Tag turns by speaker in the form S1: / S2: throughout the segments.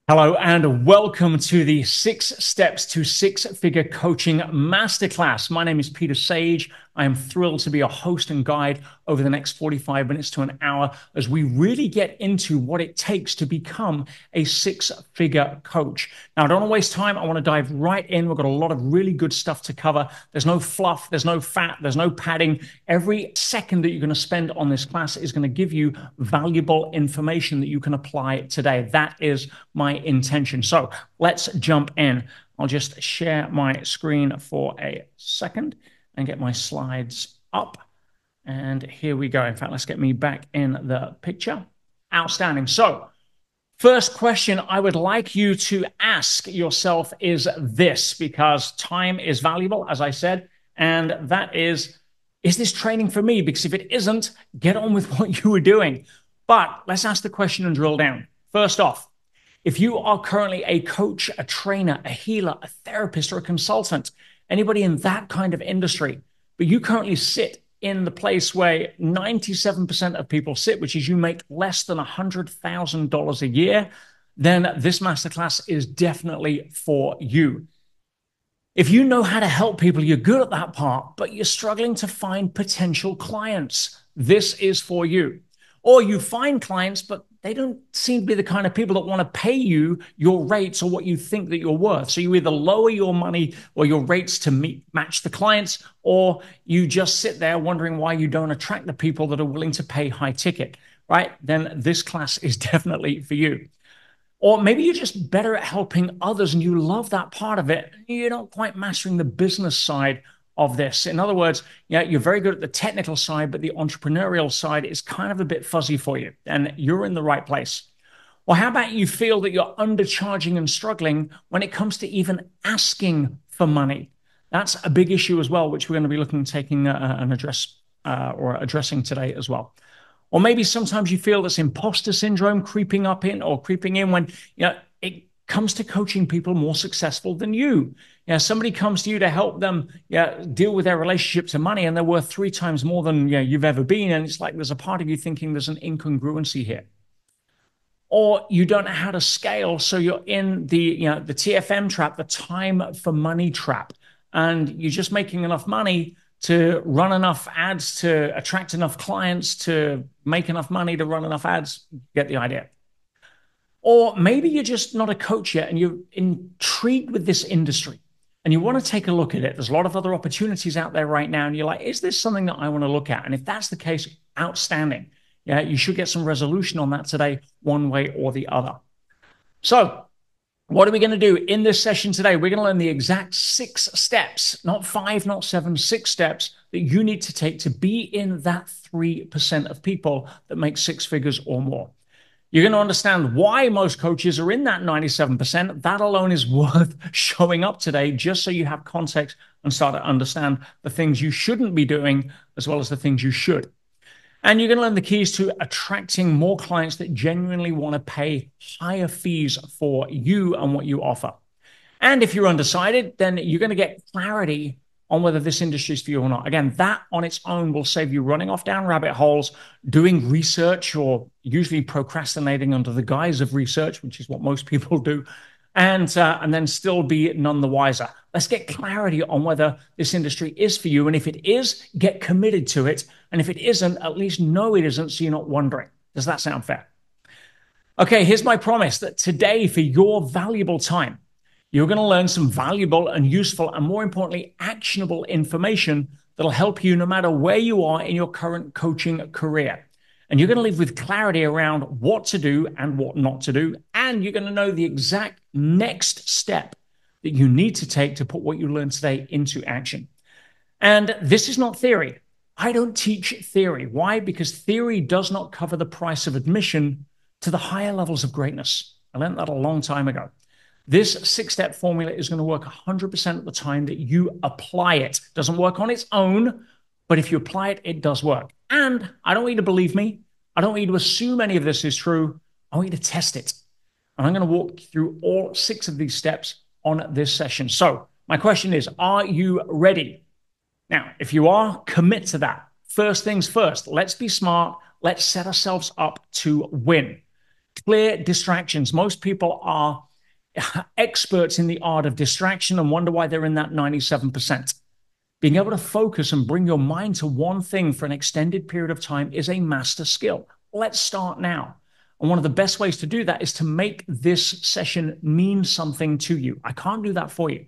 S1: Hello and welcome to the 6 Steps to Six-Figure Coaching Masterclass. My name is Peter Sage. I am thrilled to be your host and guide over the next 45 minutes to an hour as we really get into what it takes to become a six-figure coach. Now, I don't want to waste time. I want to dive right in. We've got a lot of really good stuff to cover. There's no fluff, there's no fat, there's no padding. Every second that you're going to spend on this class is going to give you valuable information that you can apply today. That is my intention. So let's jump in. I'll just share my screen for a second and get my slides up. And here we go. In fact, let's get me back in the picture. Outstanding. So first question I would like you to ask yourself is this, because time is valuable, as I said, and that is this training for me? Because if it isn't, get on with what you were doing. But let's ask the question and drill down. First off, if you are currently a coach, a trainer, a healer, a therapist, or a consultant, anybody in that kind of industry, but you currently sit in the place where 97% of people sit, which is you make less than $100,000 a year, then this masterclass is definitely for you. If you know how to help people, you're good at that part, but you're struggling to find potential clients, this is for you. Or you find clients, but they don't seem to be the kind of people that want to pay you your rates or what you think that you're worth. So you either lower your money or your rates to match the clients, or you just sit there wondering why you don't attract the people that are willing to pay high ticket, right? Then this class is definitely for you. Or maybe you're just better at helping others and you love that part of it. You're not quite mastering the business side of this. In other words, you're very good at the technical side, but the entrepreneurial side is kind of a bit fuzzy for you, and you're in the right place. Or how about you feel that you're undercharging and struggling when it comes to even asking for money? That's a big issue as well, which we're going to be looking at taking an address or addressing today as well. Or maybe sometimes you feel this imposter syndrome creeping in when it comes to coaching people more successful than you. Somebody comes to you to help them deal with their relationship to money, and they're worth 3 times more than you've ever been. And it's like there's a part of you thinking there's an incongruency here. Or you don't know how to scale, so you're in the TFM trap, the time for money trap, and you're just making enough money to run enough ads to attract enough clients to make enough money to run enough ads. Get the idea. Or maybe you're just not a coach yet and you're intrigued with this industry and you want to take a look at it. There's a lot of other opportunities out there right now. And you're like, is this something that I want to look at? And if that's the case, outstanding. You should get some resolution on that today, one way or the other. So what are we going to do in this session today? We're going to learn the exact 6 steps, not 5, not 7, 6 steps that you need to take to be in that 3% of people that make 6 figures or more. You're going to understand why most coaches are in that 97%. That alone is worth showing up today, just so you have context and start to understand the things you shouldn't be doing as well as the things you should. And you're going to learn the keys to attracting more clients that genuinely want to pay higher fees for you and what you offer. And if you're undecided, then you're going to get clarity on whether this industry is for you or not. Again, that on its own will save you running off down rabbit holes, doing research, or usually procrastinating under the guise of research, which is what most people do, and then still be none the wiser. Let's get clarity on whether this industry is for you. And if it is, get committed to it. And if it isn't, at least know it isn't, so you're not wondering. Does that sound fair? Okay, here's my promise that today, for your valuable time, you're going to learn some valuable and useful and, more importantly, actionable information that'll help you no matter where you are in your current coaching career. And you're going to live with clarity around what to do and what not to do. And you're going to know the exact next step that you need to take to put what you learned today into action. And this is not theory. I don't teach theory. Why? Because theory does not cover the price of admission to the higher levels of greatness. I learned that a long time ago. This 6-step formula is going to work 100% of the time that you apply it. It doesn't work on its own, but if you apply it, it does work. And I don't want you to believe me. I don't want you to assume any of this is true. I want you to test it. And I'm going to walk through all 6 of these steps on this session. So my question is, are you ready? Now, if you are, commit to that. First things first, let's be smart. Let's set ourselves up to win. Clear distractions. Most people are experts in the art of distraction and wonder why they're in that 97%. Being able to focus and bring your mind to one thing for an extended period of time is a master skill. Let's start now. And one of the best ways to do that is to make this session mean something to you. I can't do that for you.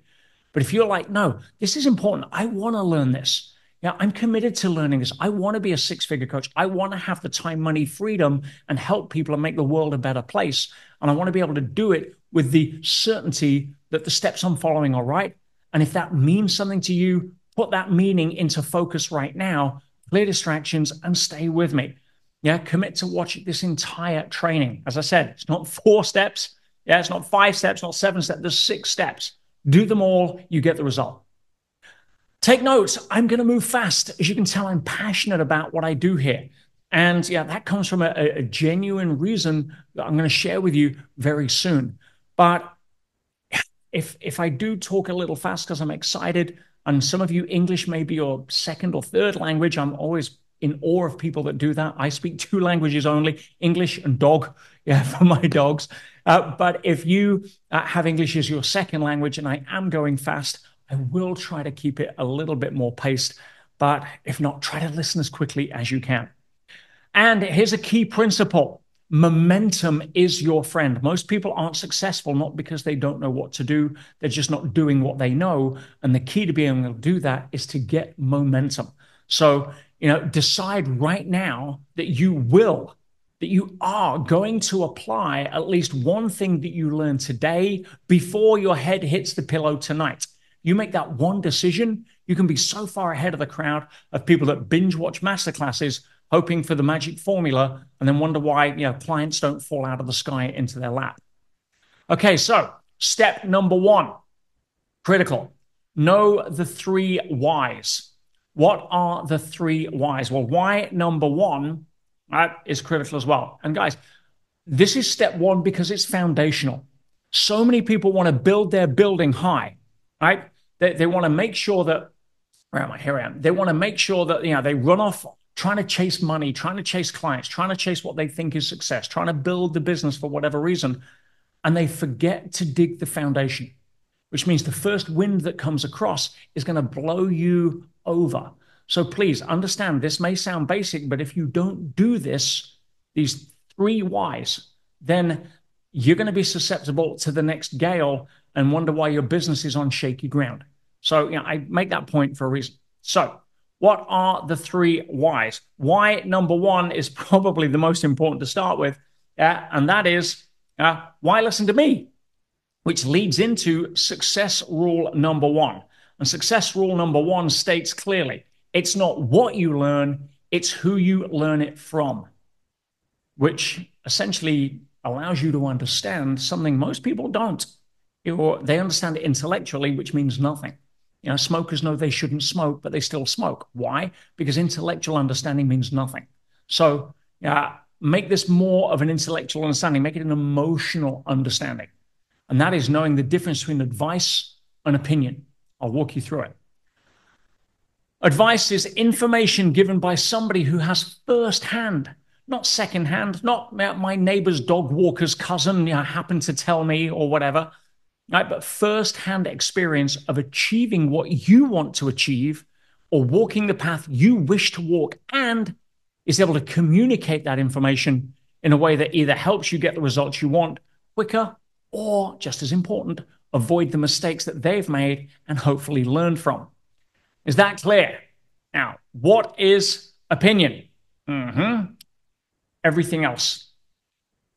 S1: But if you're like, no, this is important. I want to learn this. Yeah, I'm committed to learning this. I want to be a six-figure coach. I want to have the time, money, freedom, and help people and make the world a better place. And I want to be able to do it with the certainty that the steps I'm following are right. And if that means something to you, put that meaning into focus right now, clear distractions, and stay with me. Yeah, commit to watch this entire training. As I said, it's not 4 steps. Yeah, it's not 5 steps, not 7 steps. There's 6 steps. Do them all, you get the result. Take notes. I'm going to move fast. As you can tell, I'm passionate about what I do here. And yeah, that comes from a genuine reason that I'm going to share with you very soon. But if I do talk a little fast because I'm excited, and some of you, English may be your second or third language, I'm always in awe of people that do that. I speak 2 languages only, English and dog, yeah, for my dogs. But if you have English as your second language, and I am going fast, I will try to keep it a little bit more paced. But if not, try to listen as quickly as you can. And here's a key principle. Momentum is your friend. Most people aren't successful, not because they don't know what to do. They're just not doing what they know. And the key to being able to do that is to get momentum. So, decide right now that you are going to apply at least one thing that you learned today before your head hits the pillow tonight. You make that one decision, you can be so far ahead of the crowd of people that binge watch masterclasses hoping for the magic formula and then wonder why clients don't fall out of the sky into their lap. Okay, so step number 1, critical. Know the 3 whys. What are the 3 whys? Well, why number 1 is critical as well. And guys, this is step 1 because it's foundational. So many people want to build their building high, right? They want to make sure that, where am I? Here I am. They want to make sure that they run off trying to chase money, trying to chase clients, trying to chase what they think is success, trying to build the business for whatever reason. And they forget to dig the foundation, which means the first wind that comes across is going to blow you over. So please understand, this may sound basic, but if you don't do this, these 3 whys, then you're going to be susceptible to the next gale and wonder why your business is on shaky ground. So I make that point for a reason. So what are the 3 whys? Why number 1 is probably the most important to start with, and that is why listen to me, which leads into success rule number 1. And success rule number 1 states clearly, it's not what you learn, it's who you learn it from, which essentially allows you to understand something most people don't. Or they understand it intellectually, which means nothing. Smokers know they shouldn't smoke, but they still smoke. Why? Because intellectual understanding means nothing. So make this more of an intellectual understanding, make it an emotional understanding. And that is knowing the difference between advice and opinion. I'll walk you through it. Advice is information given by somebody who has firsthand, not secondhand, not my neighbor's dog walker's cousin happened to tell me or whatever, right? But firsthand experience of achieving what you want to achieve or walking the path you wish to walk, and is able to communicate that information in a way that either helps you get the results you want quicker or, just as important, avoid the mistakes that they've made and hopefully learn from. Is that clear? Now, what is opinion? Everything else.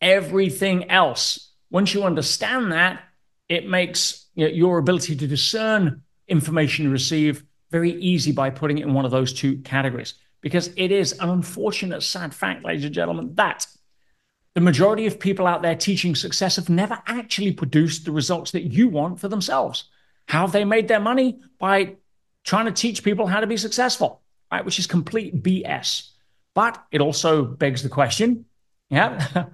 S1: Everything else. Once you understand that, it makes your ability to discern information you receive very easy by putting it in one of those 2 categories. Because it is an unfortunate, sad fact, ladies and gentlemen, that the majority of people out there teaching success have never actually produced the results that you want for themselves. How have they made their money? By trying to teach people how to be successful, right? Which is complete BS. But it also begs the question, have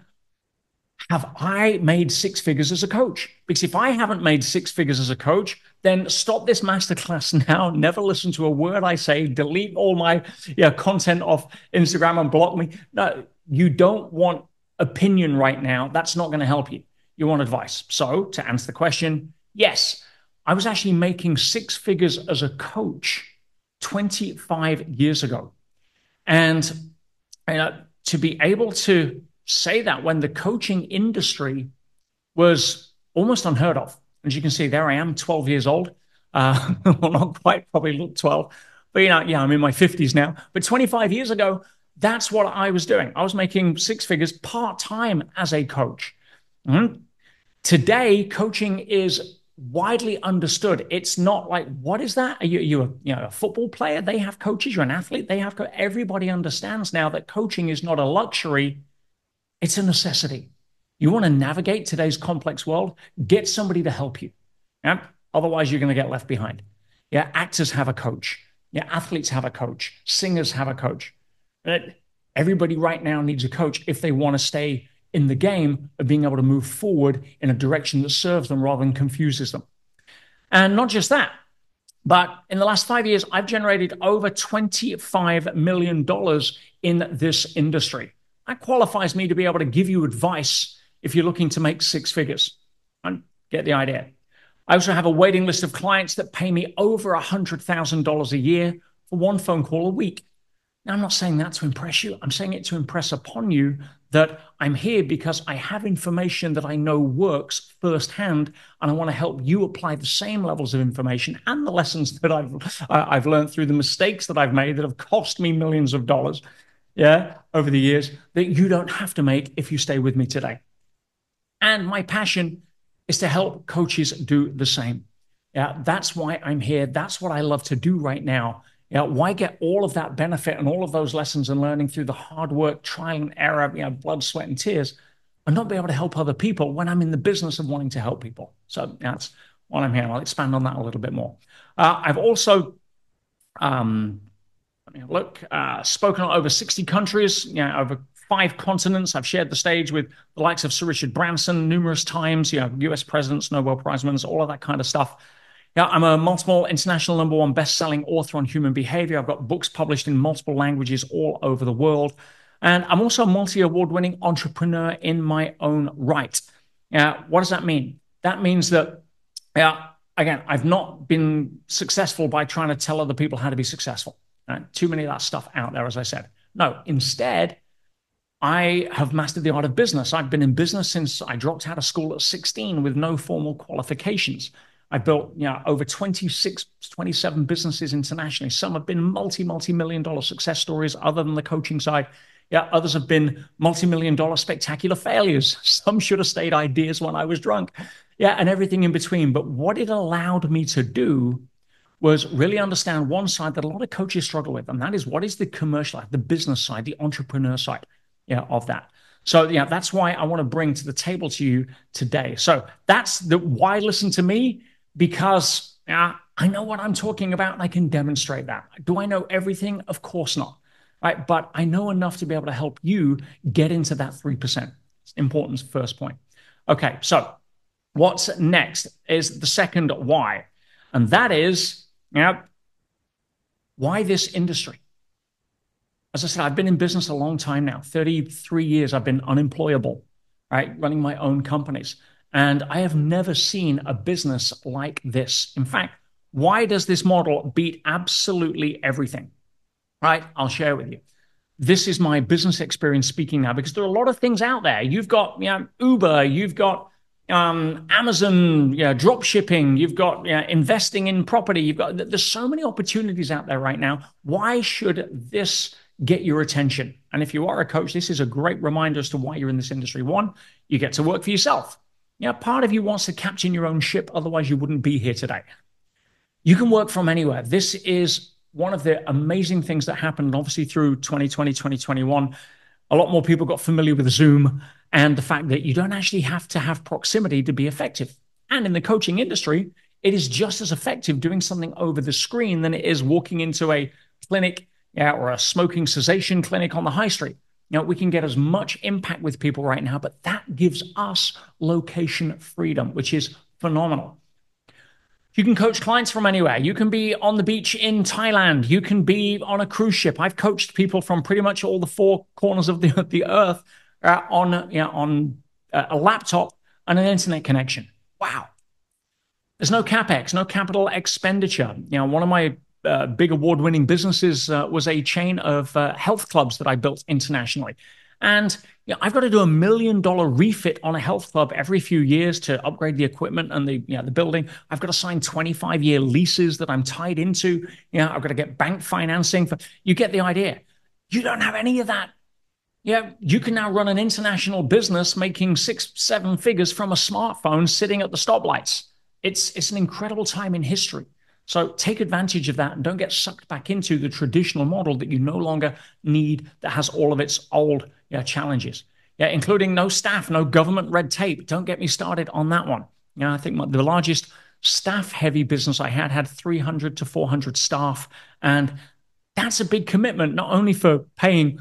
S1: I made 6 figures as a coach? Because if I haven't made 6 figures as a coach, then stop this masterclass now. Never listen to a word I say. Delete all my content off Instagram and block me. No, you don't want opinion right now, that's not going to help you. You want advice. So, to answer the question, yes, I was actually making six figures as a coach 25 years ago. And to be able to say that when the coaching industry was almost unheard of. As you can see, there I am, 12 years old. Well, not quite, probably look 12. But, yeah, I'm in my 50s now. But 25 years ago, that's what I was doing. I was making six figures part-time as a coach. Mm-hmm. Today, coaching is widely understood. It's not like, what is that? Are you a football player? They have coaches. You're an athlete. They have everybody understands now that coaching is not a luxury. It's a necessity. You want to navigate today's complex world, get somebody to help you. Yeah? Otherwise, you're going to get left behind. Yeah, actors have a coach. Yeah, athletes have a coach. Singers have a coach. Everybody right now needs a coach if they want to stay in the game of being able to move forward in a direction that serves them rather than confuses them. And not just that, but in the last 5 years, I've generated over $25 million in this industry. That qualifies me to be able to give you advice if you're looking to make six figures. And get the idea. I also have a waiting list of clients that pay me over $100,000 a year for one phone call a week. Now, I'm not saying that to impress you. I'm saying it to impress upon you that I'm here because I have information that I know works firsthand, and I want to help you apply the same levels of information and the lessons that I've learned through the mistakes that I've made that have cost me millions of dollars, over the years, that you don't have to make if you stay with me today. And my passion is to help coaches do the same. Yeah, that's why I'm here. That's what I love to do right now. Why get all of that benefit and all of those lessons and learning through the hard work, trial and error, blood, sweat, and tears, and not be able to help other people when I'm in the business of wanting to help people? So that's what I'm here. I'll expand on that a little bit more. I've also, spoken on over 60 countries, over 5 continents. I've shared the stage with the likes of Sir Richard Branson numerous times, US presidents, Nobel Prize winners, all of that kind of stuff. Yeah, I'm a multiple international #1 best-selling author on human behavior. I've got books published in multiple languages all over the world. And I'm also a multi-award-winning entrepreneur in my own right. What does that mean? That means that, again, I've not been successful by trying to tell other people how to be successful. Too many of that stuff out there, as I said. No, instead, I have mastered the art of business. I've been in business since I dropped out of school at 16 with no formal qualifications. I built over 26, 27 businesses internationally. Some have been multi-million dollar success stories other than the coaching side. Others have been multi-million dollar spectacular failures. Some should have stayed ideas when I was drunk. And everything in between. But what it allowed me to do was really understand one side that a lot of coaches struggle with, and that is, what is the commercial side, the business side, the entrepreneur side of that. So that's why I want to bring to the table to you today. So that's the why listen to me, because I know what I'm talking about and I can demonstrate that. Do I know everything? Of course not. Right? But I know enough to be able to help you get into that 3%. It's important first point. Okay, so what's next is the second why. And that is, why this industry? As I said, I've been in business a long time now, 33 years. I've been unemployable, right? Running my own companies. And I have never seen a business like this. In fact, why does this model beat absolutely everything? Right? I'll share with you. This is my business experience speaking now, because there are a lot of things out there. You've got Uber, you've got Amazon, drop shipping, you've got investing in property. There's so many opportunities out there right now. Why should this get your attention? And if you are a coach, this is a great reminder as to why you're in this industry. One, you get to work for yourself. Part of you wants to captain your own ship, otherwise you wouldn't be here today. You can work from anywhere. This is one of the amazing things that happened, obviously, through 2020, 2021. A lot more people got familiar with Zoom and the fact that you don't actually have to have proximity to be effective. And in the coaching industry, it is just as effective doing something over the screen than it is walking into a clinic or a smoking cessation clinic on the high street. We can get as much impact with people right now, but that gives us location freedom, which is phenomenal. You can coach clients from anywhere. You can be on the beach in Thailand. You can be on a cruise ship. I've coached people from pretty much all the 4 corners of the earth, on a laptop and an internet connection. Wow. There's no capex, no capital expenditure. One of my big award-winning businesses was a chain of health clubs that I built internationally. And I've got to do $1 million refit on a health club every few years to upgrade the equipment and the building. I've got to sign 25-year leases that I'm tied into. I've got to get bank financing. You get the idea. You don't have any of that. You can now run an international business making 6-7 figures from a smartphone sitting at the stoplights. It's an incredible time in history. So take advantage of that and don't get sucked back into the traditional model that you no longer need, that has all of its old challenges. Including no staff, no government red tape. Don't get me started on that one. I think the largest staff-heavy business I had 300 to 400 staff. And that's a big commitment, not only for paying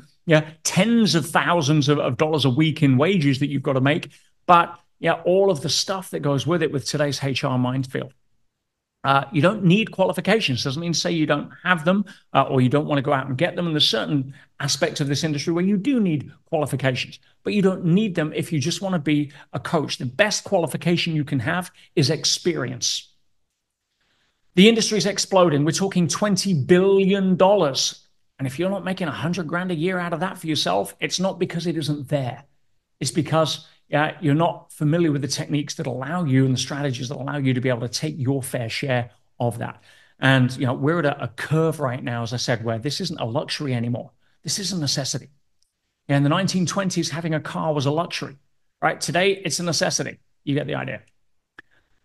S1: tens of thousands of dollars a week in wages that you've got to make, but all of the stuff that goes with it with today's HR minefield. You don't need qualifications. Doesn't mean to say you don't have them or you don't want to go out and get them. And there's certain aspects of this industry where you do need qualifications, but you don't need them if you just want to be a coach. The best qualification you can have is experience. The industry is exploding. We're talking $20 billion. And if you're not making $100,000 a year out of that for yourself, it's not because it isn't there. It's because you're not familiar with the techniques that allow you and the strategies that allow you to be able to take your fair share of that. And we're at a curve right now, as I said, where this isn't a luxury anymore. This is a necessity. In the 1920s, having a car was a luxury. Right? Today, it's a necessity. You get the idea.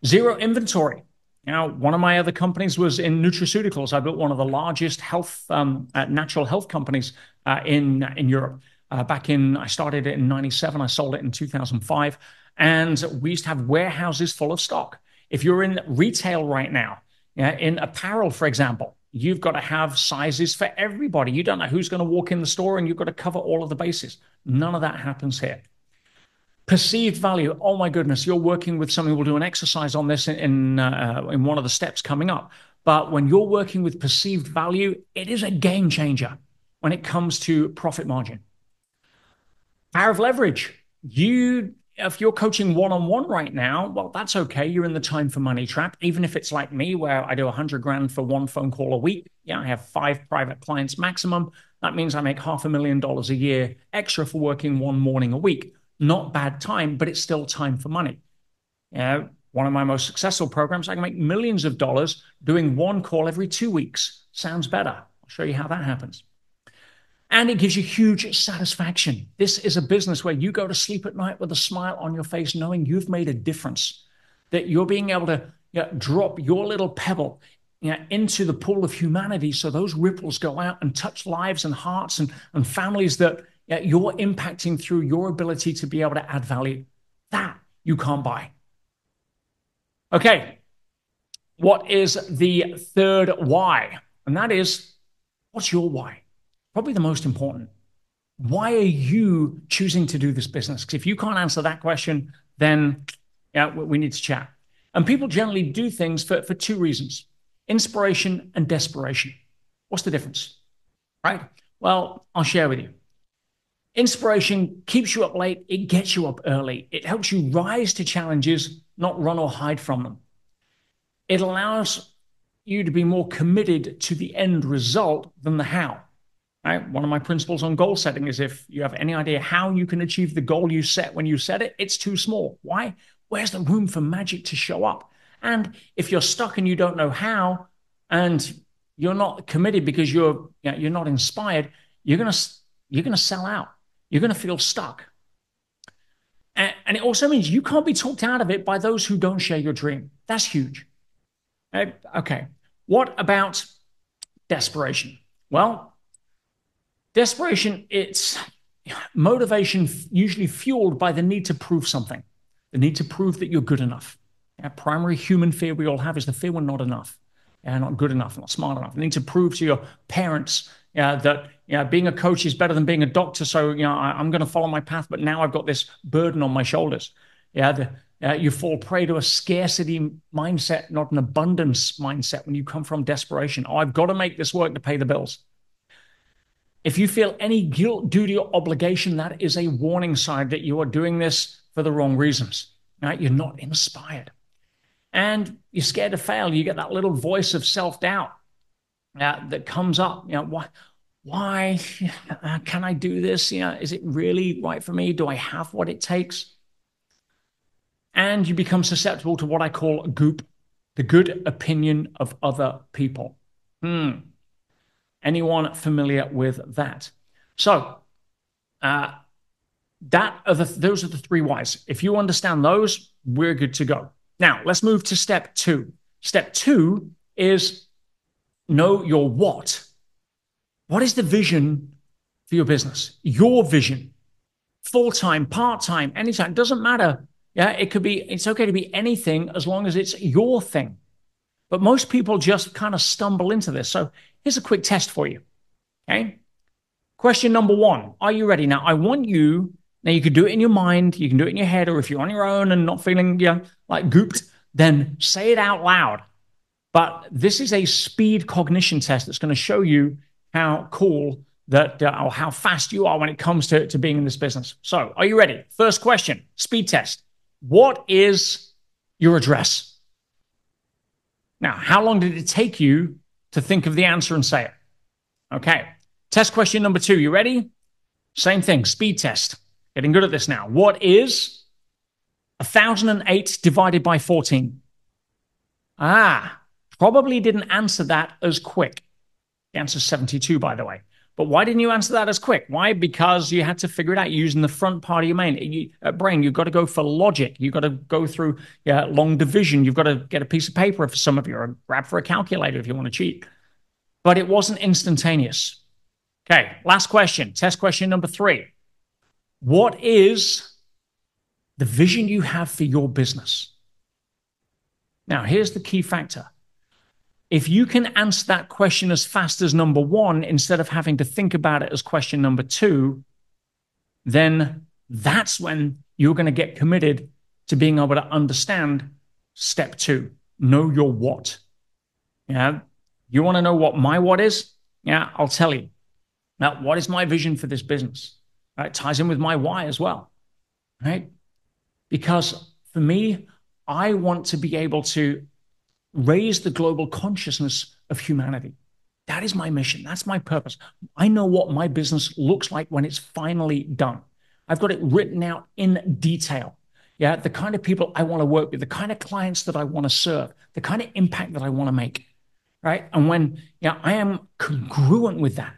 S1: Zero inventory. One of my other companies was in nutraceuticals. I built one of the largest natural health companies in Europe. I started it in 97. I sold it in 2005. And we used to have warehouses full of stock. If you're in retail right now, in apparel, for example, you've got to have sizes for everybody. You don't know who's going to walk in the store, and you've got to cover all of the bases. None of that happens here. Perceived value. Oh my goodness, you're working with somebody. We'll do an exercise on this in one of the steps coming up. But when you're working with perceived value, it is a game changer when it comes to profit margin. Power of leverage. If you're coaching one-on-one right now, well, that's okay. You're in the time for money trap. Even if it's like me, where I do $100,000 for one phone call a week. I have 5 private clients maximum. That means I make $500,000 a year extra for working one morning a week. Not bad time, but it's still time for money. One of my most successful programs, I can make millions of dollars doing one call every 2 weeks. Sounds better. I'll show you how that happens. And it gives you huge satisfaction. This is a business where you go to sleep at night with a smile on your face, knowing you've made a difference, that you're being able to drop your little pebble into the pool of humanity, so those ripples go out and touch lives and hearts and families that you're impacting through your ability to be able to add value. That you can't buy. Okay, what is the third why? And that is, what's your why? Probably the most important. Why are you choosing to do this business? Because if you can't answer that question, then we need to chat. And people generally do things for 2 reasons: inspiration and desperation. What's the difference? Right? Well, I'll share with you. Inspiration keeps you up late. It gets you up early. It helps you rise to challenges, not run or hide from them. It allows you to be more committed to the end result than the how. Right? One of my principles on goal setting is, if you have any idea how you can achieve the goal you set when you set it, it's too small. Why? Where's the room for magic to show up? And if you're stuck and you don't know how, and you're not committed because you're not inspired, you're going to sell out. You're going to feel stuck. And it also means you can't be talked out of it by those who don't share your dream. That's huge. Okay. What about desperation? Well, desperation, it's motivation usually fueled by the need to prove something, the need to prove that you're good enough. Primary human fear we all have is the fear we're not enough, not good enough, not smart enough. You need to prove to your parents that being a coach is better than being a doctor. So I'm going to follow my path, but now I've got this burden on my shoulders. You fall prey to a scarcity mindset, not an abundance mindset, when you come from desperation. Oh, I've got to make this work to pay the bills. If you feel any guilt, duty, or obligation, that is a warning sign that you are doing this for the wrong reasons. Right? You're not inspired. And you're scared to fail. You get that little voice of self-doubt that comes up. Why can I do this? Is it really right for me? Do I have what it takes? And you become susceptible to what I call goop, the good opinion of other people. Anyone familiar with that? So those are the three whys. If you understand those, we're good to go. Now, let's move to step 2. Step 2 is know your what. What is the vision for your business? Your vision. Full-time, part-time, anytime, doesn't matter. Yeah, it's okay to be anything as long as it's your thing. But most people just kind of stumble into this. So here's a quick test for you. Okay. Question number 1. Are you ready? Now, I want you, now you can do it in your mind, you can do it in your head, or if you're on your own and not feeling like gooped, then say it out loud. But this is a speed cognition test that's going to show you how cool that or how fast you are when it comes to being in this business. So are you ready? First question, speed test. What is your address? Now, how long did it take you to think of the answer and say it? Okay. Test question number 2. You ready? Same thing, speed test. Getting good at this now. What is 1,008 divided by 14? Probably didn't answer that as quick. The answer is 72, by the way. But why didn't you answer that as quick? Why? Because you had to figure it out using the front part of your brain. You've got to go for logic. You've got to go through long division. You've got to get a piece of paper for some of you, or grab for a calculator if you want to cheat. But it wasn't instantaneous. Okay, last question. Test question number 3. What is the vision you have for your business? Now, here's the key factor. If you can answer that question as fast as number 1, instead of having to think about it as question number 2, then that's when you're going to get committed to being able to understand step 2, know your what. Yeah. You want to know what my what is? Yeah, I'll tell you. Now, what is my vision for this business? It ties in with my why as well, right? Because for me, I want to be able to raise the global consciousness of humanity. That is my mission. That's my purpose. I know what my business looks like when it's finally done. I've got it written out in detail. Yeah, the kind of people I want to work with, the kind of clients that I want to serve, the kind of impact that I want to make, right? And when I am congruent with that,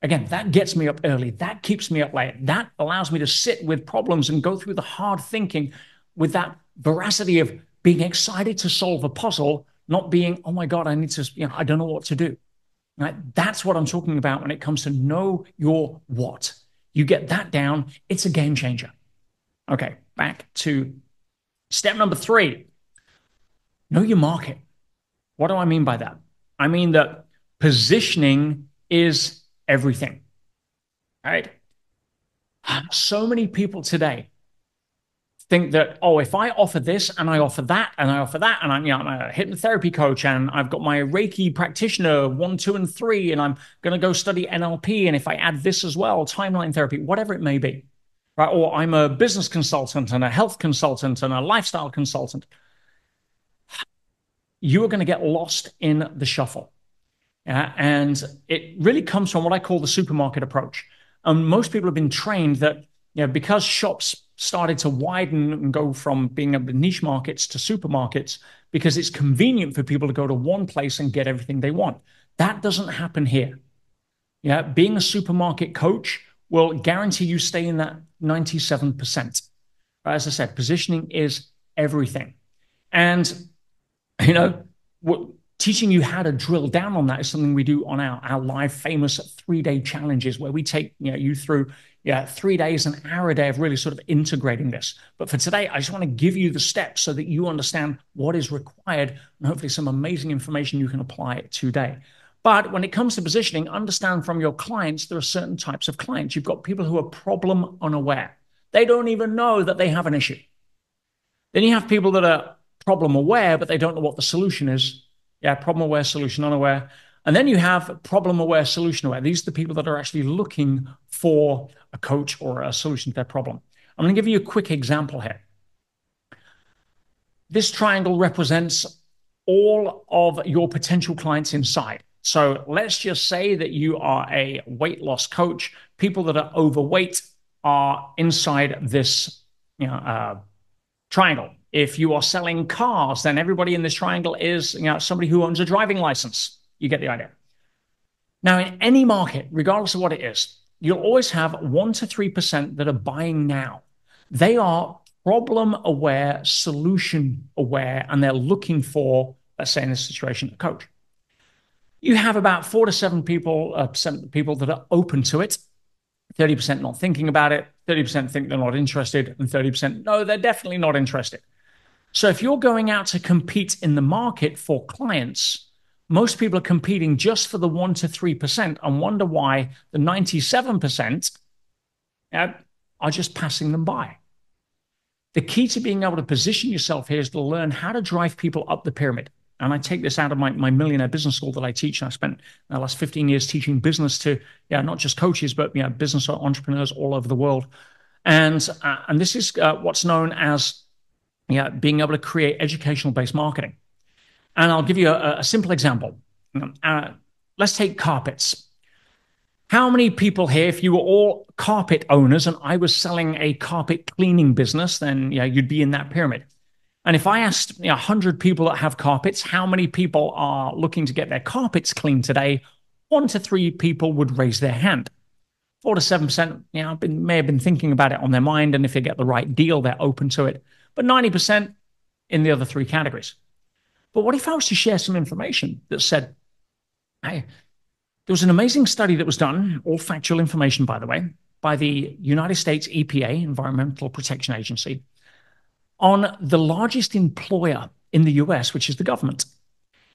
S1: again, that gets me up early. That keeps me up late. That allows me to sit with problems and go through the hard thinking with that veracity of being excited to solve a puzzle, not being, oh my God, I need to, I don't know what to do. Right? That's what I'm talking about when it comes to know your what. You get that down, it's a game changer. Okay, back to step number 3. Know your market. What do I mean by that? I mean that positioning is everything. All right? So many people today think that, if I offer this and I offer that and I offer that, and I'm a hypnotherapy coach and I've got my Reiki practitioner 1, 2, and 3, and I'm going to go study NLP, and if I add this as well, timeline therapy, whatever it may be, right? Or I'm a business consultant and a health consultant and a lifestyle consultant. You are going to get lost in the shuffle. And it really comes from what I call the supermarket approach. And most people have been trained that because shops started to widen and go from being niche markets to supermarkets, because it's convenient for people to go to one place and get everything they want. That doesn't happen here. Being a supermarket coach will guarantee you stay in that 97%. As I said, positioning is everything. And, teaching you how to drill down on that is something we do on our live famous 3-day challenges, where we take you through 3 days, an hour a day of really sort of integrating this. But for today, I just want to give you the steps so that you understand what is required, and hopefully some amazing information you can apply today. But when it comes to positioning, understand from your clients, there are certain types of clients. You've got people who are problem unaware. They don't even know that they have an issue. Then you have people that are problem aware, but they don't know what the solution is. Problem aware, solution unaware. And then you have problem aware, solution aware. These are the people that are actually looking for a coach or a solution to their problem. I'm going to give you a quick example here. This triangle represents all of your potential clients inside. So let's just say that you are a weight loss coach. People that are overweight are inside this triangle. If you are selling cars, then everybody in this triangle is somebody who owns a driving license. You get the idea. Now, in any market, regardless of what it is, you'll always have 1 to 3% that are buying now. They are problem aware, solution aware, and they're looking for, let's say in this situation, a coach. You have about 4 to 7 people, people that are open to it, 30% not thinking about it, 30% think they're not interested, and 30% no, they're definitely not interested. So if you're going out to compete in the market for clients, most people are competing just for the 1 to 3% and wonder why the 97% are just passing them by. The key to being able to position yourself here is to learn how to drive people up the pyramid. And I take this out of my millionaire business school that I teach. And I spent the last 15 years teaching business to not just coaches, but business entrepreneurs all over the world. And this is what's known as being able to create educational-based marketing. And I'll give you a simple example. Let's take carpets. How many people here, if you were all carpet owners and I was selling a carpet cleaning business, then you'd be in that pyramid. And if I asked 100 people that have carpets, how many people are looking to get their carpets cleaned today, 1 to 3 people would raise their hand. 4 to 7%, may have been thinking about it on their mind, and if they get the right deal, they're open to it. But 90% in the other 3 categories. But what if I was to share some information that said, hey, there was an amazing study that was done, all factual information, by the way, by the United States EPA, Environmental Protection Agency, on the largest employer in the US, which is the government.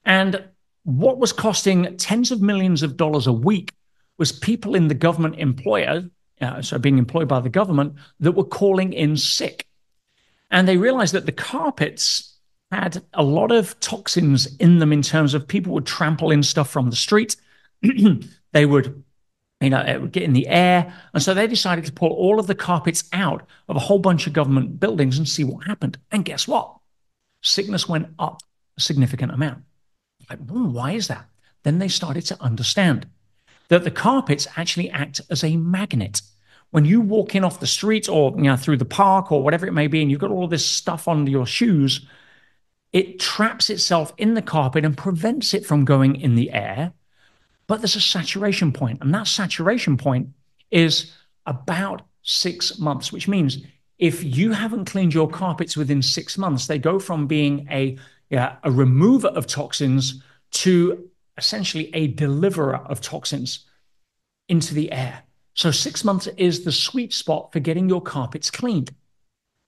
S1: And what was costing tens of millions of dollars a week was people in the government employer, so being employed by the government, that were calling in sick. And they realized that the carpets had a lot of toxins in them in terms of people would trample in stuff from the street. They would, it would get in the air. And so they decided to pull all of the carpets out of a whole bunch of government buildings and see what happened. And guess what? Sickness went up a significant amount. Like, why is that? Then they started to understand that the carpets actually act as a magnet. When you walk in off the street or through the park or whatever it may be, and you've got all this stuff on your shoes, it traps itself in the carpet and prevents it from going in the air. But there's a saturation point, and that saturation point is about 6 months, which means if you haven't cleaned your carpets within 6 months, they go from being a remover of toxins to essentially a deliverer of toxins into the air. So 6 months is the sweet spot for getting your carpets cleaned.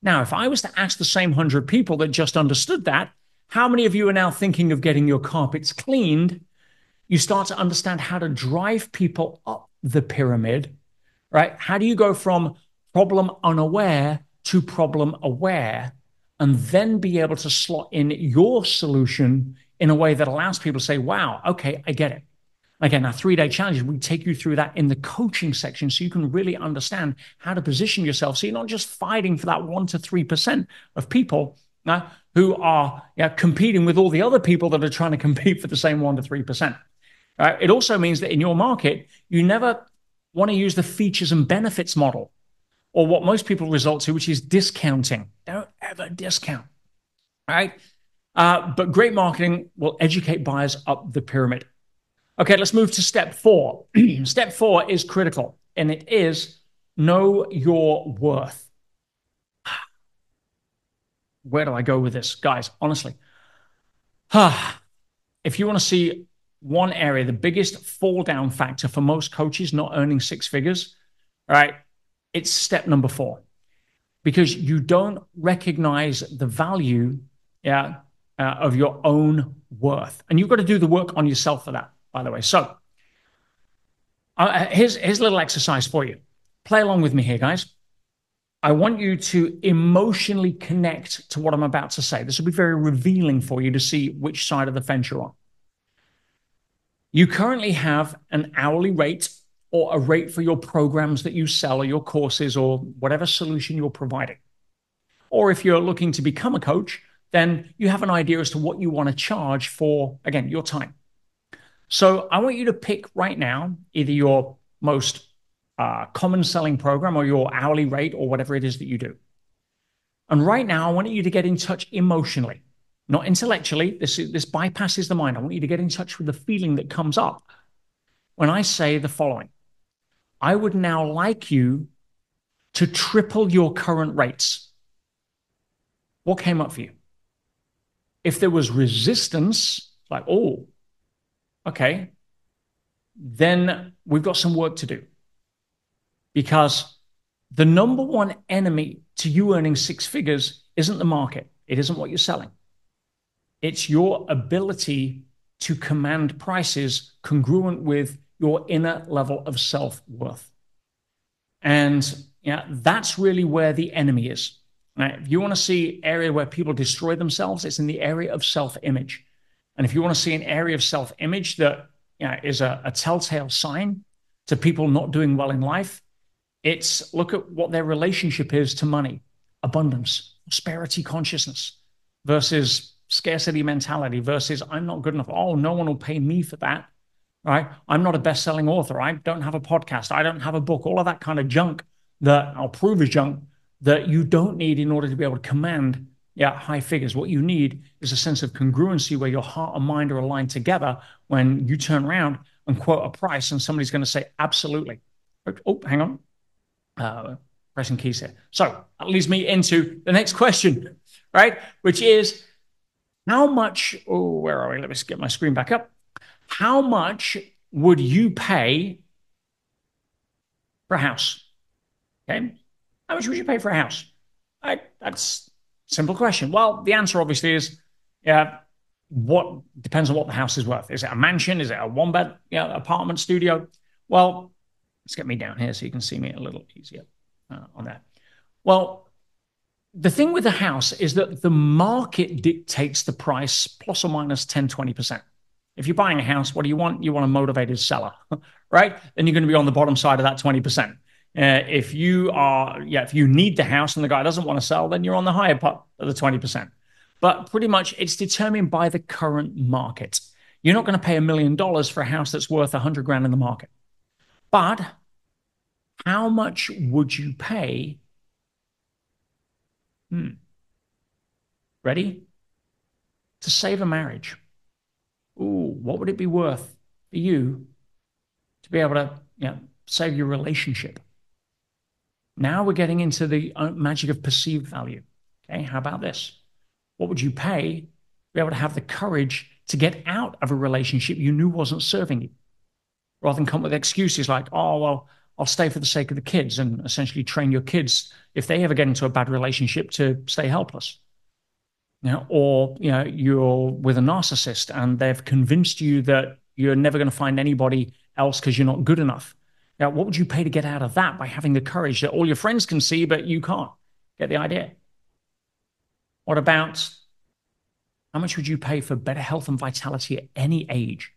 S1: Now, if I was to ask the same 100 people that just understood that, how many of you are now thinking of getting your carpets cleaned? You start to understand how to drive people up the pyramid, right? How do you go from problem unaware to problem aware and then be able to slot in your solution in a way that allows people to say, wow, okay, I get it. Again, our 3-day challenge, we take you through that in the coaching section so you can really understand how to position yourself. So you're not just fighting for that 1 to 3% of people who are competing with all the other people that are trying to compete for the same 1 to 3%. It also means that in your market, you never want to use the features and benefits model or what most people resort to, which is discounting. Don't ever discount, right? But great marketing will educate buyers up the pyramid. Okay, let's move to step 4. Step 4 is critical, and it is know your worth. Where do I go with this, guys? Honestly, if you want to see one area, the biggest fall down factor for most coaches not earning 6 figures, right? It's step number 4, because you don't recognize the value of your own worth. And you've got to do the work on yourself for that, by the way. So here's a little exercise for you. Play along with me here, guys. I want you to emotionally connect to what I'm about to say. This will be very revealing for you to see which side of the fence you're on. You currently have an hourly rate or a rate for your programs that you sell or your courses or whatever solution you're providing. Or if you're looking to become a coach, then you have an idea as to what you want to charge for, again, your time. So I want you to pick right now either your most common selling program or your hourly rate or whatever it is that you do. And right now, I want you to get in touch emotionally, not intellectually. This bypasses the mind. I want you to get in touch with the feeling that comes up when I say the following. I would now like you to triple your current rates. What came up for you? If there was resistance, like, oh, okay, then we've got some work to do. Because the number one enemy to you earning six figures isn't the market. It isn't what you're selling. It's your ability to command prices congruent with your inner level of self-worth. And yeah, that's really where the enemy is. Right? If you want to see area where people destroy themselves, it's in the area of self-image. And if you want to see an area of self-image that is a telltale sign to people not doing well in life, it's look at what their relationship is to money, abundance, prosperity consciousness versus scarcity mentality versus I'm not good enough. Oh, no one will pay me for that, right? I'm not a best-selling author. I don't have a podcast. I don't have a book. All of that kind of junk that I'll prove is junk that you don't need in order to be able to command high figures. What you need is a sense of congruency where your heart and mind are aligned together when you turn around and quote a price and somebody's going to say, absolutely. Oh, hang on. Pressing keys here. So that leads me into the next question, right? Which is how much, where are we? Let me get my screen back up. How much would you pay for a house? Okay. How much would you pay for a house? That's a simple question. Well, the answer obviously is, what depends on what the house is worth. Is it a mansion? Is it a one-bed apartment studio? Well, let's get me down here so you can see me a little easier on that. Well, the thing with the house is that the market dictates the price plus or minus 10, 20%. If you're buying a house, what do you want? You want a motivated seller, right? Then you're going to be on the bottom side of that 20%. If you need the house and the guy doesn't want to sell, then you're on the higher part of the 20%. But pretty much it's determined by the current market. You're not going to pay $1 million for a house that's worth 100 grand in the market. But how much would you pay? Ready? To save a marriage. Ooh, what would it be worth for you to be able to save your relationship? Now we're getting into the magic of perceived value. Okay, how about this? What would you pay to be able to have the courage to get out of a relationship you knew wasn't serving you? Rather than come with excuses like, oh, well, I'll stay for the sake of the kids, and essentially train your kids, if they ever get into a bad relationship, to stay helpless. Or you're with a narcissist and they've convinced you that you're never going to find anybody else because you're not good enough. Now, what would you pay to get out of that by having the courage that all your friends can see, but you can't? Get the idea? What about how much would you pay for better health and vitality at any age?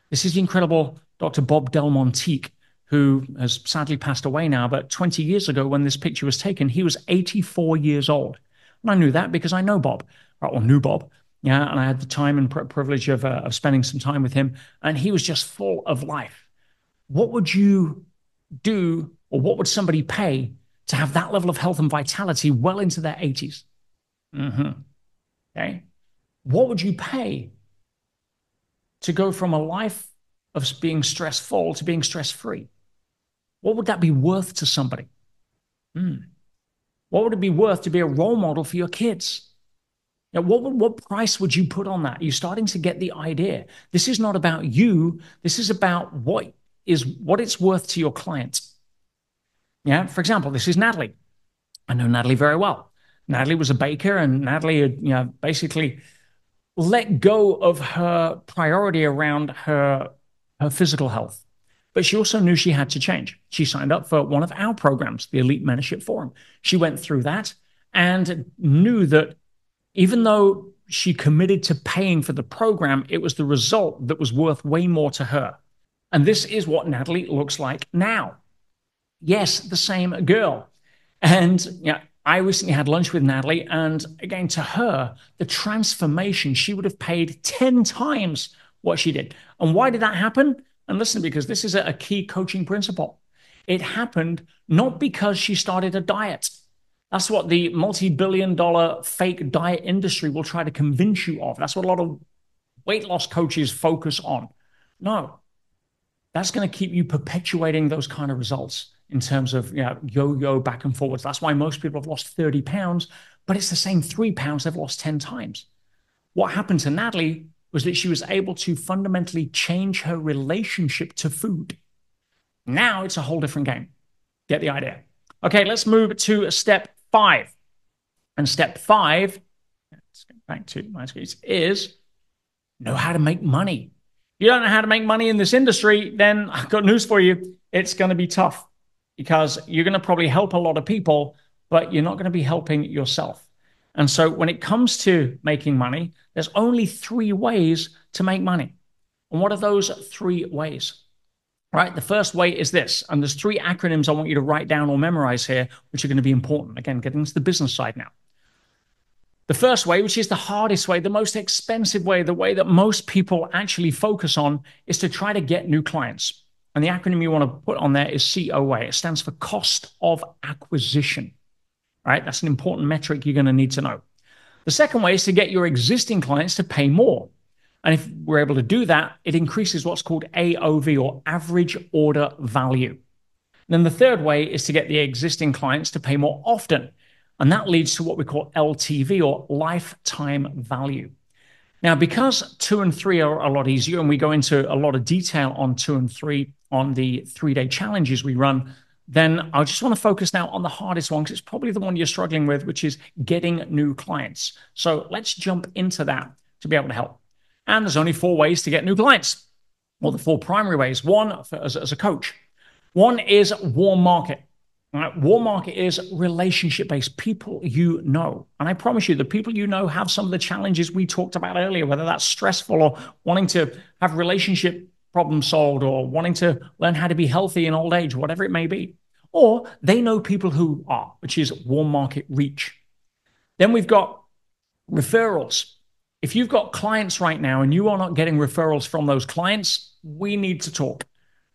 S1: This is the incredible Dr. Bob Del Monteque, who has sadly passed away now, but 20 years ago when this picture was taken, he was 84 years old. And I knew that because I know Bob, or knew Bob. And I had the time and privilege of spending some time with him, and he was just full of life. What would you do, or what would somebody pay to have that level of health and vitality well into their 80s? Okay. What would you pay to go from a life of being stressful to being stress-free? What would that be worth to somebody? What would it be worth to be a role model for your kids? What price would you put on that? You're starting to get the idea. This is not about you. This is about what it's worth to your clients. For example, this is Natalie. I know Natalie very well. Natalie was a baker, and Natalie had basically let go of her priority around her physical health. But she also knew she had to change. She signed up for one of our programs, the Elite Mentorship Forum. She went through that and knew that even though she committed to paying for the program, it was the result that was worth way more to her. And this is what Natalie looks like now. Yes, the same girl. And I recently had lunch with Natalie, and again, to her, the transformation, she would have paid 10 times what she did. And why did that happen? And listen, because this is a key coaching principle. It happened not because she started a diet. That's what the multi-billion-dollar fake diet industry will try to convince you of. That's what a lot of weight loss coaches focus on. No, that's going to keep you perpetuating those kind of results in terms of yo-yo back and forwards. That's why most people have lost 30 pounds, but it's the same 3 pounds they've lost 10 times. What happened to Natalie was that she was able to fundamentally change her relationship to food. Now it's a whole different game. Get the idea? Okay, let's move to step 5. And step 5, let's go back to my screen, is know how to make money. If you don't know how to make money in this industry, then I've got news for you. It's going to be tough because you're going to probably help a lot of people, but you're not going to be helping yourself. And so when it comes to making money, there's only 3 ways to make money. And what are those 3 ways? Right? The first way is this, and there's 3 acronyms I want you to write down or memorize here, which are going to be important. Again, getting into the business side now. The first way, which is the hardest way, the most expensive way, the way that most people actually focus on, is to try to get new clients. And the acronym you want to put on there is COA. It stands for cost of acquisition. Right? That's an important metric you're going to need to know. The second way is to get your existing clients to pay more. And if we're able to do that, it increases what's called AOV, or average order value. And then the third way is to get the existing clients to pay more often. And that leads to what we call LTV, or lifetime value. Now, because 2 and 3 are a lot easier, and we go into a lot of detail on 2 and 3 on the 3-day challenges we run, then I just want to focus now on the hardest one, because it's probably the one you're struggling with, which is getting new clients. So let's jump into that to be able to help. And there's only 4 ways to get new clients, or the 4 primary ways. One, as a coach. One is warm market. Right? Warm market is relationship-based, people you know. And I promise you, the people you know have some of the challenges we talked about earlier, whether that's stressful or wanting to have relationship problems solved or wanting to learn how to be healthy in old age, whatever it may be. Or they know people who are, which is warm market reach. Then we've got referrals. If you've got clients right now and you are not getting referrals from those clients, we need to talk.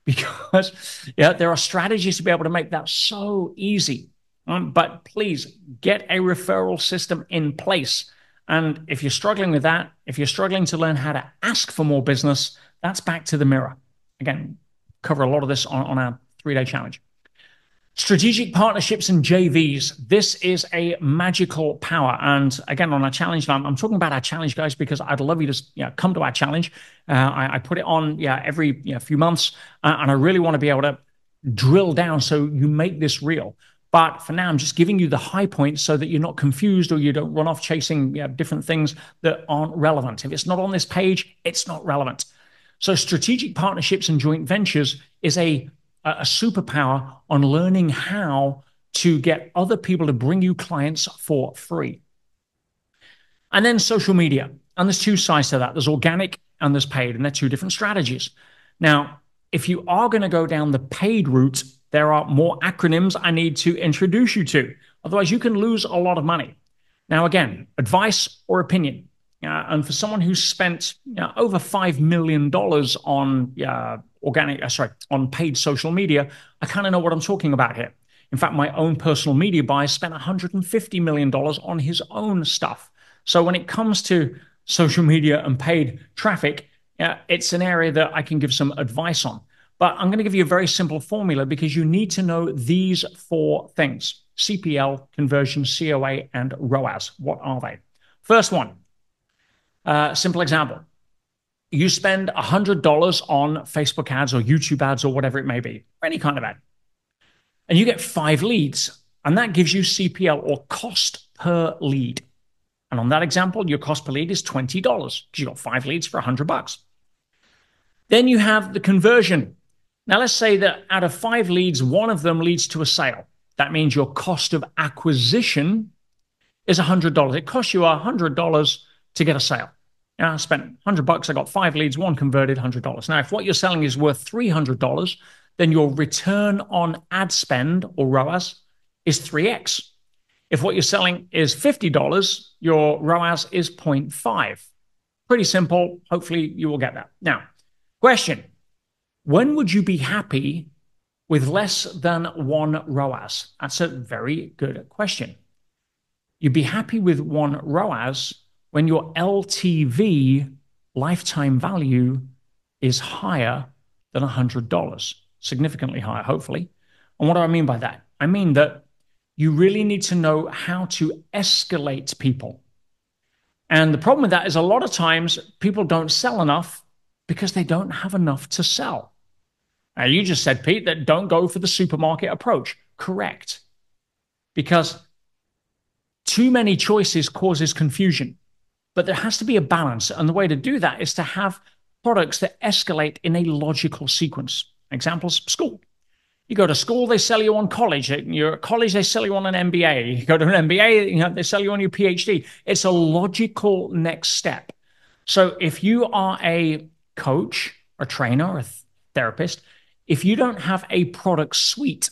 S1: Because there are strategies to be able to make that so easy. But please get a referral system in place. And if you're struggling with that, if you're struggling to learn how to ask for more business, that's back to the mirror. Again, cover a lot of this on our 3-day challenge. Strategic partnerships and JVs. This is a magical power. And again, on our challenge, I'm talking about our challenge, guys, because I'd love you to come to our challenge. I put it on every few months, and I really want to be able to drill down so you make this real. But for now, I'm just giving you the high points so that you're not confused or you don't run off chasing different things that aren't relevant. If it's not on this page, it's not relevant. So strategic partnerships and joint ventures is a superpower on learning how to get other people to bring you clients for free. And then social media. And there's 2 sides to that. There's organic and there's paid, and they're 2 different strategies. Now, if you are going to go down the paid route, there are more acronyms I need to introduce you to. Otherwise, you can lose a lot of money. Now, again, advice or opinion. And for someone who's spent over $5 million on on paid social media, I kind of know what I'm talking about here. In fact, my own personal media buyer spent $150 million on his own stuff. So when it comes to social media and paid traffic, it's an area that I can give some advice on. But I'm going to give you a very simple formula because you need to know these 4 things: CPL, conversion, COA, and ROAS. What are they? First one, simple example. You spend $100 on Facebook ads or YouTube ads or whatever it may be, or any kind of ad, and you get 5 leads, and that gives you CPL, or cost per lead. And on that example, your cost per lead is $20 because you got 5 leads for $100. Then you have the conversion. Now, let's say that out of 5 leads, 1 of them leads to a sale. That means your cost of acquisition is $100. It costs you $100 to get a sale. I spent $100, I got 5 leads, 1 converted, $100. Now, if what you're selling is worth $300, then your return on ad spend, or ROAS, is 3x. If what you're selling is $50, your ROAS is 0.5. Pretty simple. Hopefully you will get that. Now, question: when would you be happy with less than 1 ROAS? That's a very good question. You'd be happy with 1 ROAS when your LTV, lifetime value, is higher than $100, significantly higher, hopefully. And what do I mean by that? I mean that you really need to know how to escalate people. And the problem with that is a lot of times people don't sell enough because they don't have enough to sell. Now, you just said, Pete, that don't go for the supermarket approach. Correct. Because too many choices causes confusion. But there has to be a balance. And the way to do that is to have products that escalate in a logical sequence. Examples: school. You go to school, they sell you on college. You're at college, they sell you on an MBA. You go to an MBA, they sell you on your PhD. It's a logical next step. So if you are a coach, a trainer, or a therapist, if you don't have a product suite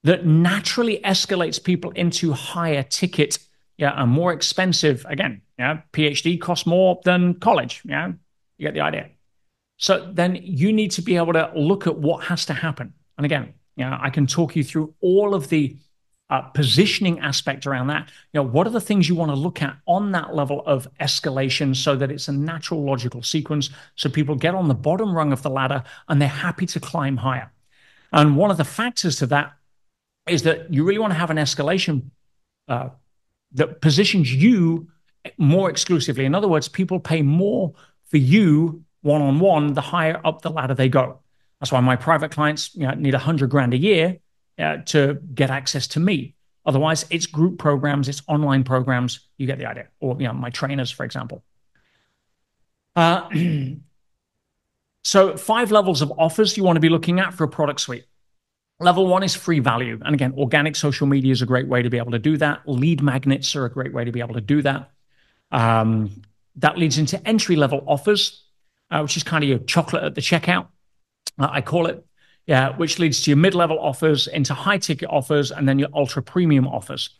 S1: that naturally escalates people into higher ticket, and more expensive, again, PhD costs more than college. You get the idea. So then you need to be able to look at what has to happen. And again, I can talk you through all of the positioning aspect around that. What are the things you want to look at on that level of escalation so that it's a natural, logical sequence, so people get on the bottom rung of the ladder and they're happy to climb higher. And one of the factors to that is that you really want to have an escalation that positions you more exclusively. In other words, people pay more for you one-on-one the higher up the ladder they go. That's why my private clients need $100,000 a year to get access to me. Otherwise, it's group programs, it's online programs. You get the idea. Or my trainers, for example. So 5 levels of offers you want to be looking at for a product suite. Level 1 is free value. And again, organic social media is a great way to be able to do that. Lead magnets are a great way to be able to do that. That leads into entry-level offers, which is kind of your chocolate at the checkout, I call it. Which leads to your mid-level offers, into high-ticket offers, and then your ultra-premium offers.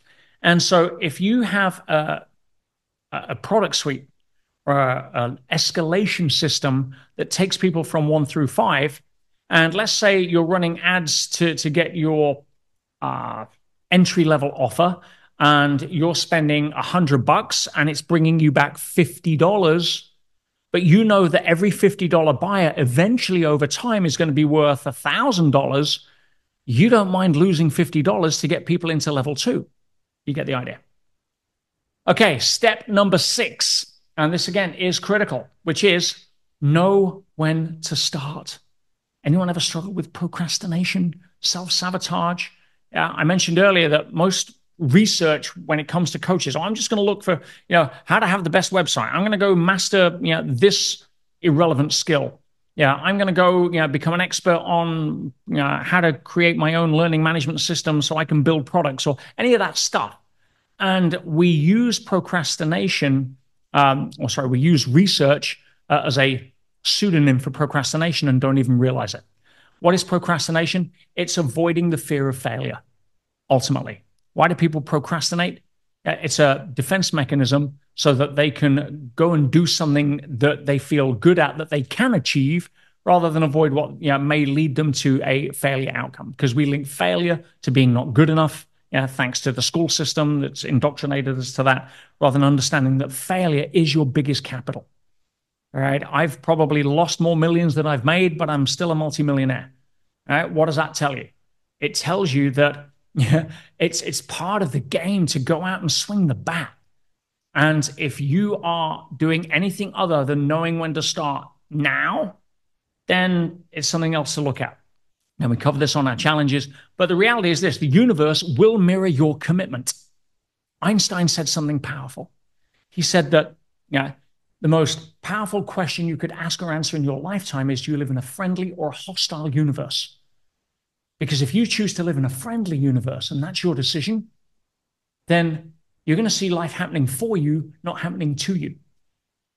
S1: And so if you have a product suite or an escalation system that takes people from 1 through 5, and let's say you're running ads to get your entry-level offer, and you're spending $100 and it's bringing you back $50, but you know that every $50 buyer eventually over time is going to be worth $1,000, you don't mind losing $50 to get people into level 2. You get the idea. Okay, step number 6, and this again is critical, which is know when to start. Anyone ever struggle with procrastination, self-sabotage? I mentioned earlier that most research when it comes to coaches, I'm just going to look for, how to have the best website. I'm going to go master, this irrelevant skill. I'm going to go, become an expert on, how to create my own learning management system so I can build products or any of that stuff. And we use procrastination, we use research as a pseudonym for procrastination and don't even realize it. What is procrastination? It's avoiding the fear of failure, ultimately. Why do people procrastinate? It's a defense mechanism so that they can go and do something that they feel good at, that they can achieve, rather than avoid what may lead them to a failure outcome. Because we link failure to being not good enough, thanks to the school system that's indoctrinated us to that, rather than understanding that failure is your biggest capital. All right, I've probably lost more millions than I've made, but I'm still a multimillionaire. All right, what does that tell you? It tells you that it's part of the game to go out and swing the bat. And if you are doing anything other than knowing when to start now, then it's something else to look at. And we cover this on our challenges. But the reality is this: the universe will mirror your commitment. Einstein said something powerful. He said that the most powerful question you could ask or answer in your lifetime is, do you live in a friendly or a hostile universe? Because if you choose to live in a friendly universe, and that's your decision, then you're going to see life happening for you, not happening to you.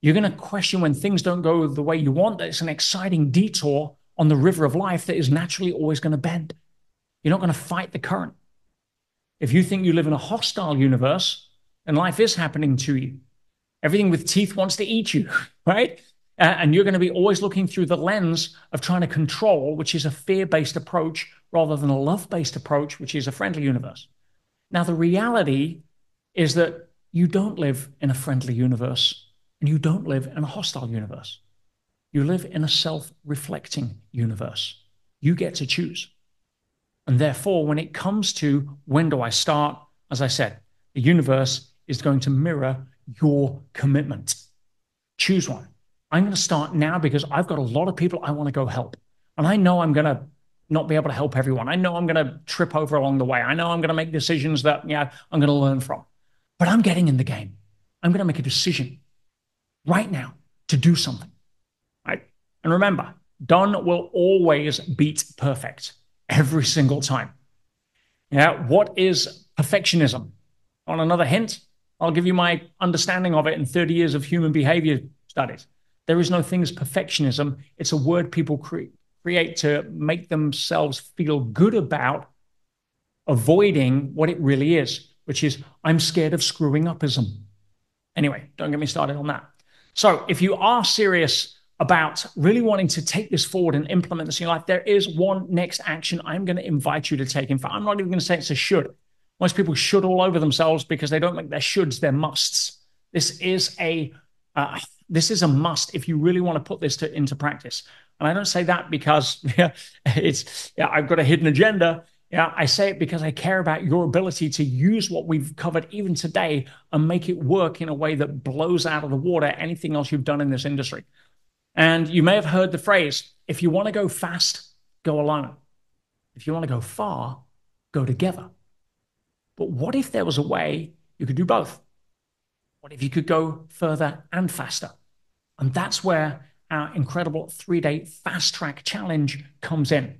S1: You're going to question when things don't go the way you want, that it's an exciting detour on the river of life that is naturally always going to bend. You're not going to fight the current. If you think you live in a hostile universe, and life is happening to you, everything with teeth wants to eat you, right? And you're going to be always looking through the lens of trying to control, which is a fear-based approach rather than a love-based approach, which is a friendly universe. Now, the reality is that you don't live in a friendly universe and you don't live in a hostile universe. You live in a self-reflecting universe. You get to choose. And therefore, when it comes to when do I start, as I said, the universe is going to mirror your commitment. Choose one. I'm going to start now because I've got a lot of people I want to go help. And I know I'm going to not be able to help everyone. I know I'm going to trip over along the way. I know I'm going to make decisions that I'm going to learn from. But I'm getting in the game. I'm going to make a decision right now to do something. Right? And remember, done will always beat perfect every single time. What is perfectionism? On another hint, I'll give you my understanding of it in 30 years of human behavior studies. There is no thing as perfectionism. It's a word people create to make themselves feel good about avoiding what it really is, which is I'm scared of screwing upism. Anyway, don't get me started on that. So if you are serious about really wanting to take this forward and implement this in your life, there is one next action I'm going to invite you to take. In fact, I'm not even going to say it's a should. Most people should all over themselves because they don't make their shoulds their musts. This is a must if you really want to put this into practice. And I don't say that because I've got a hidden agenda. I say it because I care about your ability to use what we've covered even today and make it work in a way that blows out of the water anything else you've done in this industry. And you may have heard the phrase, if you want to go fast, go alone. If you want to go far, go together. But what if there was a way you could do both? What if you could go further and faster? And that's where our incredible 3-day fast track challenge comes in.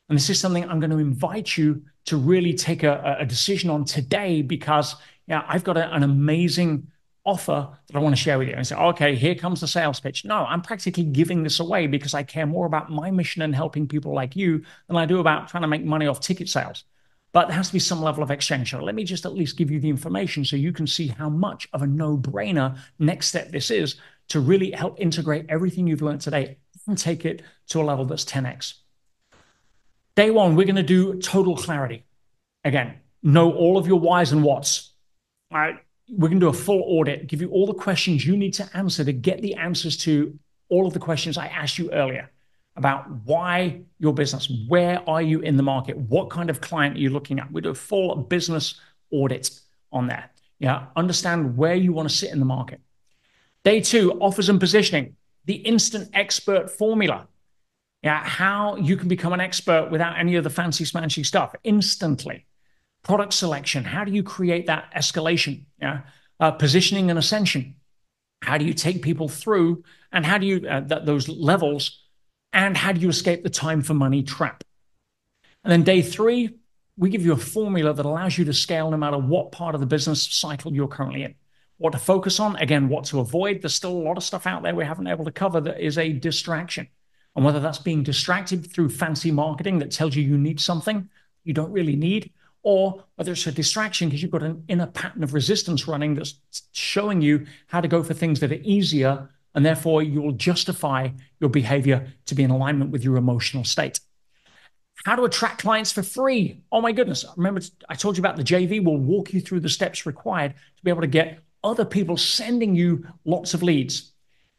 S1: And this is something I'm going to invite you to really take a decision on today because I've got an amazing offer that I want to share with you. And say, okay, here comes the sales pitch. No, I'm practically giving this away because I care more about my mission and helping people like you than I do about trying to make money off ticket sales. But there has to be some level of exchange. So let me just at least give you the information so you can see how much of a no-brainer next step this is to really help integrate everything you've learned today and take it to a level that's 10x. Day one, we're going to do total clarity. Again, know all of your whys and whats. All right, we're going to do a full audit, give you all the questions you need to answer to get the answers to all of the questions I asked you earlier about why your business, where are you in the market, what kind of client are you looking at. We do a full business audit on that. Understand where you want to sit in the market. Day two, offers and positioning, the instant expert formula. How you can become an expert without any of the fancy smancy stuff instantly. Product selection, how do you create that escalation? Positioning and ascension, how do you take people through and how do you those levels, and how do you escape the time for money trap? And then day three, we give you a formula that allows you to scale no matter what part of the business cycle you're currently in. What to focus on, again, what to avoid. There's still a lot of stuff out there we haven't been able to cover that is a distraction. And whether that's being distracted through fancy marketing that tells you need something you don't really need, or whether it's a distraction because you've got an inner pattern of resistance running that's showing you how to go for things that are easier, and therefore you'll justify your behavior to be in alignment with your emotional state. How to attract clients for free. Oh my goodness. Remember, I told you about the JV. We'll walk you through the steps required to be able to get other people sending you lots of leads.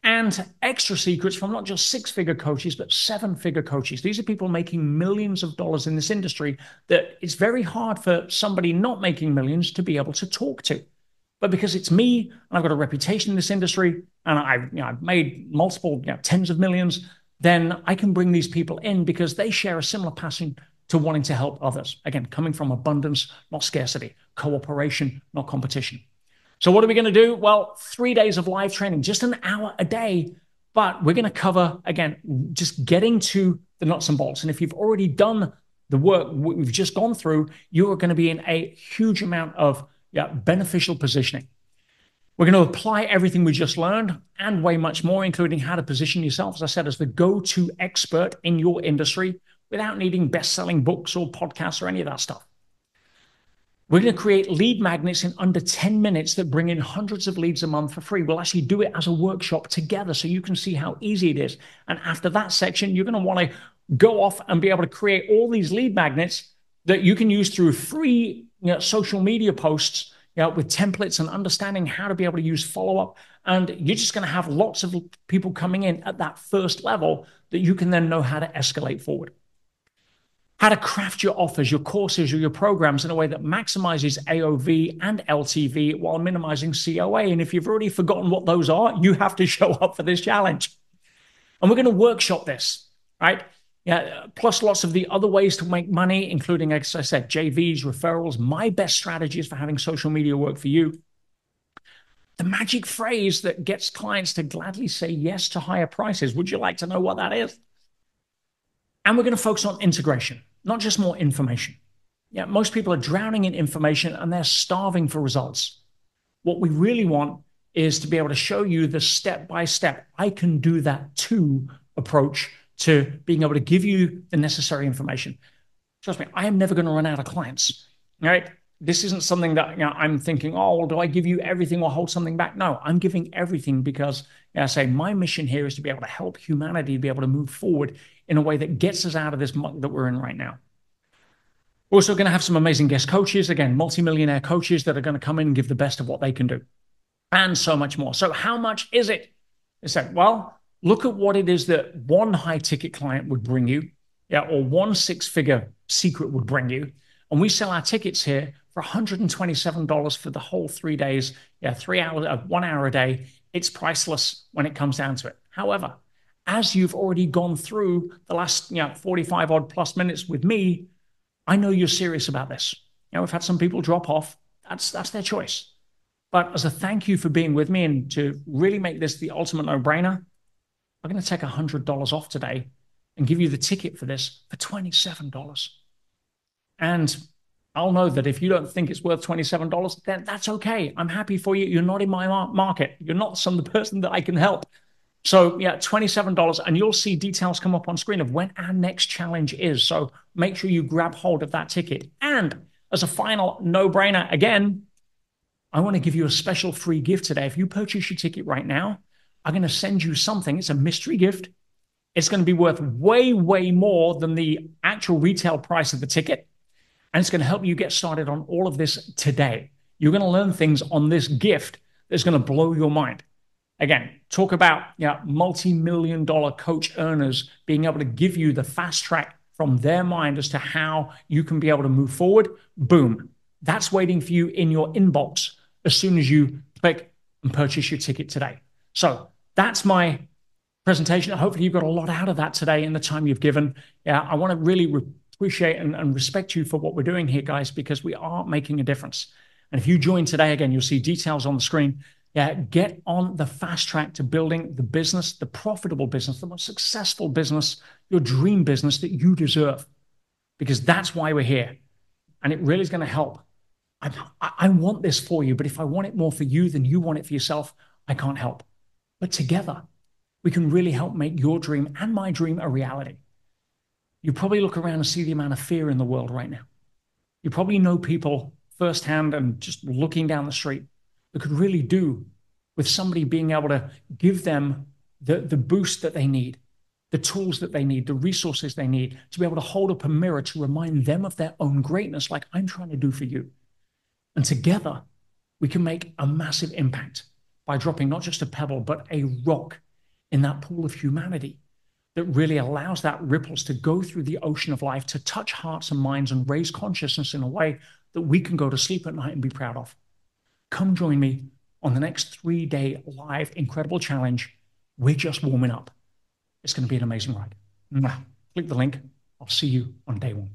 S1: And extra secrets from not just 6-figure coaches, but 7-figure coaches. These are people making millions of dollars in this industry that it's very hard for somebody not making millions to be able to talk to. But because it's me, and I've got a reputation in this industry, and I've made multiple tens of millions, then I can bring these people in because they share a similar passion to wanting to help others. Again, coming from abundance, not scarcity, cooperation, not competition. So what are we going to do? Well, 3 days of live training, just an hour a day, but we're going to cover, again, just getting to the nuts and bolts. And if you've already done the work we've just gone through, you are going to be in a huge amount of beneficial positioning. We're going to apply everything we just learned and way much more, including how to position yourself, as I said, as the go-to expert in your industry without needing best-selling books or podcasts or any of that stuff. We're going to create lead magnets in under 10 minutes that bring in hundreds of leads a month for free. We'll actually do it as a workshop together so you can see how easy it is. And after that section, you're going to want to go off and be able to create all these lead magnets that you can use through free social media posts with templates and understanding how to be able to use follow-up. And you're just going to have lots of people coming in at that first level that you can then know how to escalate forward. How to craft your offers, your courses, or your programs in a way that maximizes AOV and LTV while minimizing COA. And if you've already forgotten what those are, you have to show up for this challenge. And we're going to workshop this, right? Yeah, plus lots of the other ways to make money, including, as I said, JVs, referrals, my best strategies for having social media work for you. The magic phrase that gets clients to gladly say yes to higher prices. Would you like to know what that is? And we're going to focus on integration, not just more information. Yeah, most people are drowning in information and they're starving for results. What we really want is to be able to show you the step-by-step, I can do that too approach to being able to give you the necessary information. Trust me, I am never going to run out of clients, right? This isn't something that I'm thinking, oh, well, do I give you everything or hold something back? No, I'm giving everything because I say my mission here is to be able to help humanity be able to move forward in a way that gets us out of this muck that we're in right now. We're also going to have some amazing guest coaches, again, multimillionaire coaches that are going to come in and give the best of what they can do, and so much more. So how much is it? They said, well, look at what it is that one high-ticket client would bring you, or one six-figure secret would bring you. And we sell our tickets here for $127 for the whole 3 days, 3 hours, 1 hour a day. It's priceless when it comes down to it. However, as you've already gone through the last 45 odd plus minutes with me, I know you're serious about this. We've had some people drop off. That's their choice. But as a thank you for being with me and to really make this the ultimate no-brainer, I'm going to take $100 off today and give you the ticket for this for $27. And I'll know that if you don't think it's worth $27, then that's okay. I'm happy for you. You're not in my market. You're not some person that I can help. So $27, and you'll see details come up on screen of when our next challenge is. So make sure you grab hold of that ticket. And as a final no-brainer, again, I want to give you a special free gift today. If you purchase your ticket right now, I'm going to send you something. It's a mystery gift. It's going to be worth way, way more than the actual retail price of the ticket. And it's going to help you get started on all of this today. You're going to learn things on this gift that's going to blow your mind. Again, talk about multi-million-dollar coach earners being able to give you the fast track from their mind as to how you can be able to move forward. Boom. That's waiting for you in your inbox as soon as you click and purchase your ticket today. So that's my presentation. Hopefully you've got a lot out of that today in the time you've given. I want to really appreciate and respect you for what we're doing here, guys, because we are making a difference. And if you join today, again, you'll see details on the screen. Get on the fast track to building the business, the profitable business, the most successful business, your dream business that you deserve, because that's why we're here. And it really is going to help. I want this for you, but if I want it more for you than you want it for yourself, I can't help. But together, we can really help make your dream and my dream a reality. You probably look around and see the amount of fear in the world right now. You probably know people firsthand and just looking down the street that could really do with somebody being able to give them the boost that they need, the tools that they need, the resources they need to be able to hold up a mirror to remind them of their own greatness like I'm trying to do for you. And together, we can make a massive impact by dropping not just a pebble, but a rock in that pool of humanity that really allows that ripples to go through the ocean of life, to touch hearts and minds and raise consciousness in a way that we can go to sleep at night and be proud of. Come join me on the next 3-day live incredible challenge. We're just warming up. It's going to be an amazing ride. Click the link. I'll see you on day one.